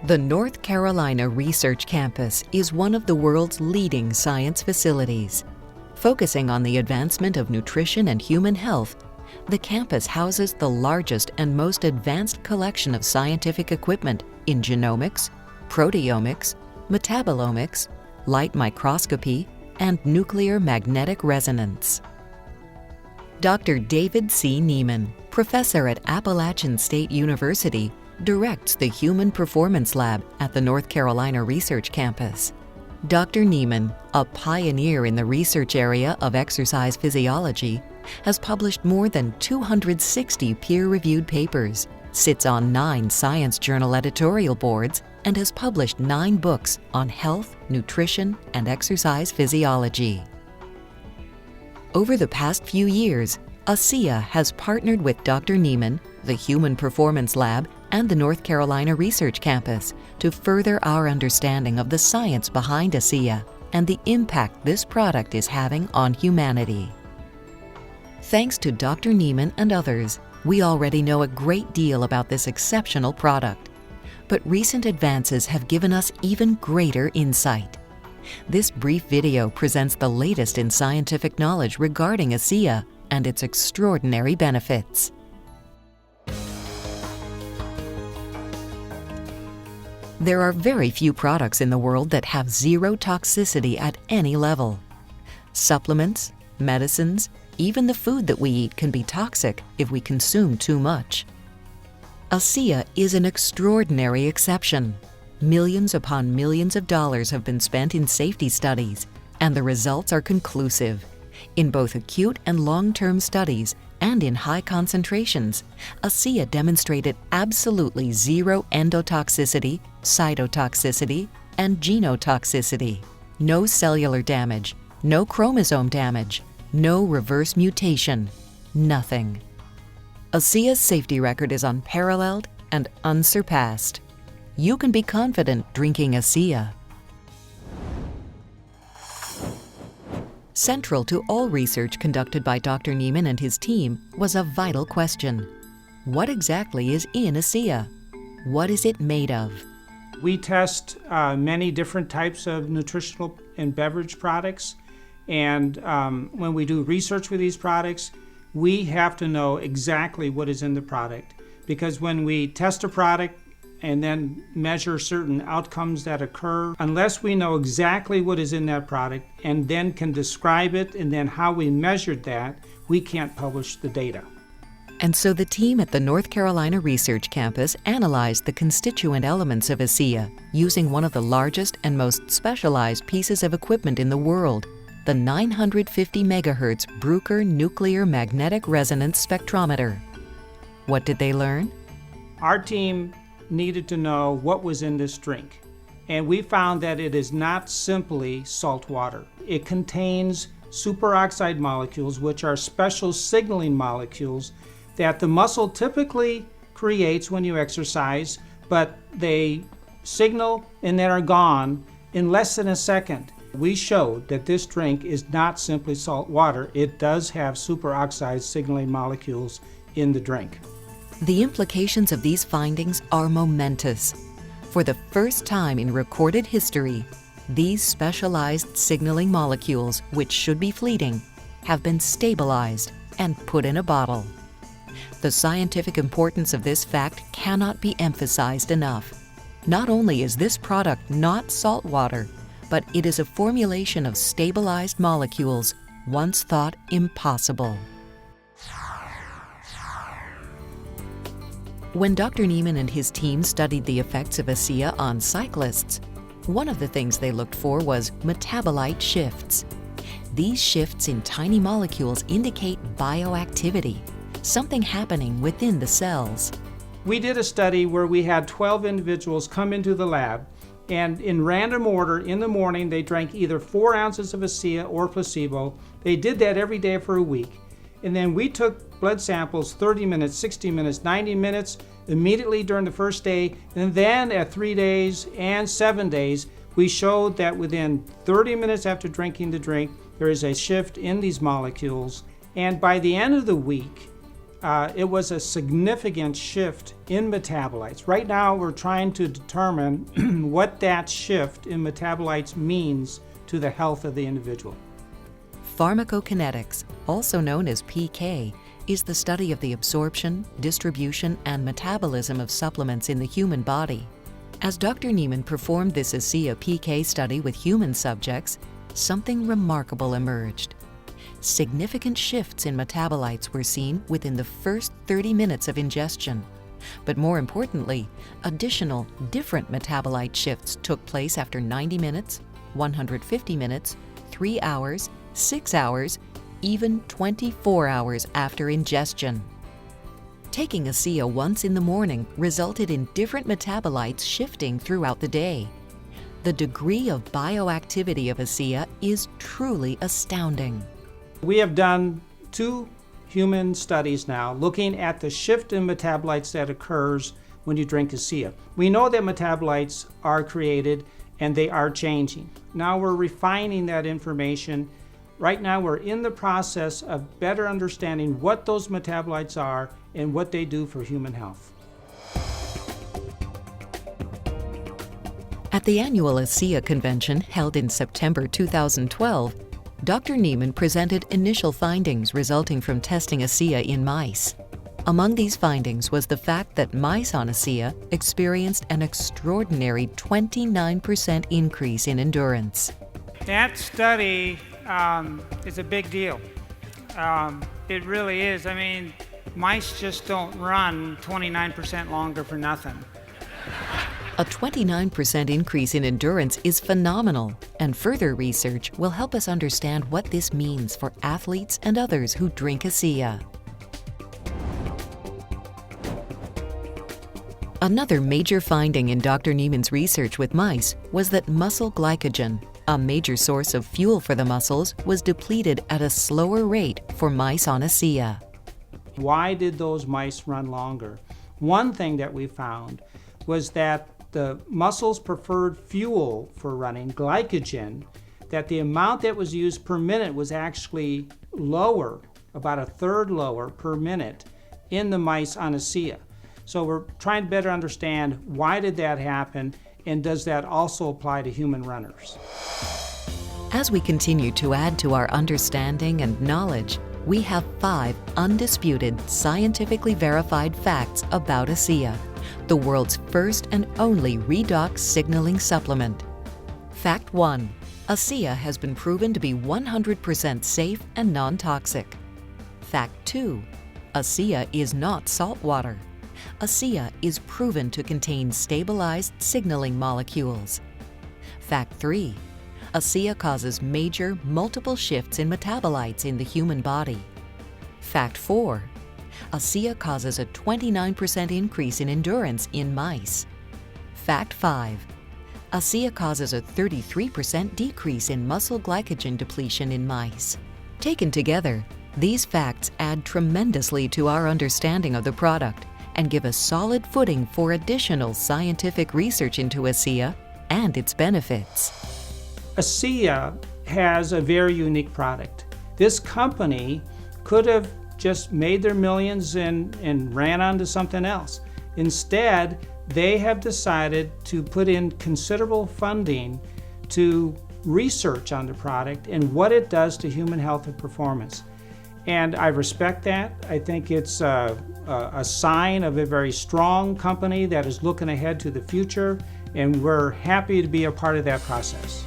The North Carolina Research Campus is one of the world's leading science facilities. Focusing on the advancement of nutrition and human health, the campus houses the largest and most advanced collection of scientific equipment in genomics, proteomics, metabolomics, light microscopy, and nuclear magnetic resonance. Dr. David C. Nieman, professor at Appalachian State University, directs the Human Performance Lab at the North Carolina Research Campus. Dr. Nieman, a pioneer in the research area of exercise physiology, has published more than 260 peer-reviewed papers, sits on 9 science journal editorial boards, and has published 9 books on health, nutrition, and exercise physiology. Over the past few years, ASEA has partnered with Dr. Nieman, the Human Performance Lab, and the North Carolina Research Campus to further our understanding of the science behind ASEA and the impact this product is having on humanity. Thanks to Dr. Nieman and others, we already know a great deal about this exceptional product. But recent advances have given us even greater insight. This brief video presents the latest in scientific knowledge regarding ASEA and its extraordinary benefits. There are very few products in the world that have zero toxicity at any level. Supplements, medicines, even the food that we eat can be toxic if we consume too much. ASEA is an extraordinary exception. Millions upon millions of dollars have been spent in safety studies, and the results are conclusive. In both acute and long-term studies, and in high concentrations, ASEA demonstrated absolutely zero endotoxicity, cytotoxicity, and genotoxicity. No cellular damage, no chromosome damage, no reverse mutation, nothing. ASEA's safety record is unparalleled and unsurpassed. You can be confident drinking ASEA. Central to all research conducted by Dr. Nieman and his team was a vital question. What exactly is in ASEA? What is it made of? We test many different types of nutritional and beverage products, and when we do research with these products, we have to know exactly what is in the product, because when we test a product and then measure certain outcomes that occur, unless we know exactly what is in that product and then can describe it and then how we measured that, we can't publish the data. And so the team at the North Carolina Research Campus analyzed the constituent elements of ASEA using one of the largest and most specialized pieces of equipment in the world, the 950 MHz Bruker Nuclear Magnetic Resonance Spectrometer. What did they learn? Our team needed to know what was in this drink, and we found that it is not simply salt water. It contains superoxide molecules, which are special signaling molecules that the muscle typically creates when you exercise, but they signal and then are gone in less than a second. We showed that this drink is not simply salt water. It does have superoxide signaling molecules in the drink. The implications of these findings are momentous. For the first time in recorded history, these specialized signaling molecules, which should be fleeting, have been stabilized and put in a bottle. The scientific importance of this fact cannot be emphasized enough. Not only is this product not salt water, but it is a formulation of stabilized molecules once thought impossible. When Dr. Nieman and his team studied the effects of ASEA on cyclists, one of the things they looked for was metabolite shifts. These shifts in tiny molecules indicate bioactivity, something happening within the cells. We did a study where we had 12 individuals come into the lab, and in random order in the morning they drank either 4 ounces of ASEA or placebo. They did that every day for a week. And then we took blood samples 30 minutes, 60 minutes, 90 minutes immediately during the first day, and then at 3 days and 7 days, we showed that within 30 minutes after drinking the drink, there is a shift in these molecules. And by the end of the week, it was a significant shift in metabolites. Right now, we're trying to determine what that shift in metabolites means to the health of the individual. Pharmacokinetics, also known as PK, is the study of the absorption, distribution, and metabolism of supplements in the human body. As Dr. Niemann performed this ASEA PK study with human subjects, something remarkable emerged. Significant shifts in metabolites were seen within the first 30 minutes of ingestion. But more importantly, additional different metabolite shifts took place after 90 minutes, 150 minutes, 3 hours, 6 hours, even 24 hours after ingestion. Taking ASEA once in the morning resulted in different metabolites shifting throughout the day. The degree of bioactivity of ASEA is truly astounding. We have done 2 human studies now looking at the shift in metabolites that occurs when you drink ASEA. We know that metabolites are created and they are changing. Now we're refining that information. Right now we're in the process of better understanding what those metabolites are and what they do for human health. At the annual ASEA convention held in September 2012, Dr. Niemann presented initial findings resulting from testing ASEA in mice. Among these findings was the fact that mice on ASEA experienced an extraordinary 29% increase in endurance. That study is a big deal. It really is. I mean, mice just don't run 29% longer for nothing. A 29% increase in endurance is phenomenal, and further research will help us understand what this means for athletes and others who drink ASEA. Another major finding in Dr. Niemann's research with mice was that muscle glycogen, a major source of fuel for the muscles, was depleted at a slower rate for mice on ASEA. Why did those mice run longer? One thing that we found was that the muscles preferred fuel for running, glycogen, that the amount that was used per minute was actually lower, about a third lower per minute in the mice on ASEA. So we're trying to better understand why did that happen, and does that also apply to human runners? As we continue to add to our understanding and knowledge, we have 5 undisputed, scientifically verified facts about ASEA, the world's first and only redox signaling supplement. Fact 1. ASEA has been proven to be 100% safe and non-toxic. Fact 2. ASEA is not salt water. ASEA is proven to contain stabilized signaling molecules. Fact 3. ASEA causes major, multiple shifts in metabolites in the human body. Fact 4. ASEA causes a 29% increase in endurance in mice. Fact 5. ASEA causes a 33% decrease in muscle glycogen depletion in mice. Taken together, these facts add tremendously to our understanding of the product and give a solid footing for additional scientific research into ASEA and its benefits. ASEA has a very unique product. This company could have just made their millions and ran on to something else. Instead, they have decided to put in considerable funding to research on the product and what it does to human health and performance. And I respect that. I think it's a sign of a very strong company that is looking ahead to the future, and we're happy to be a part of that process.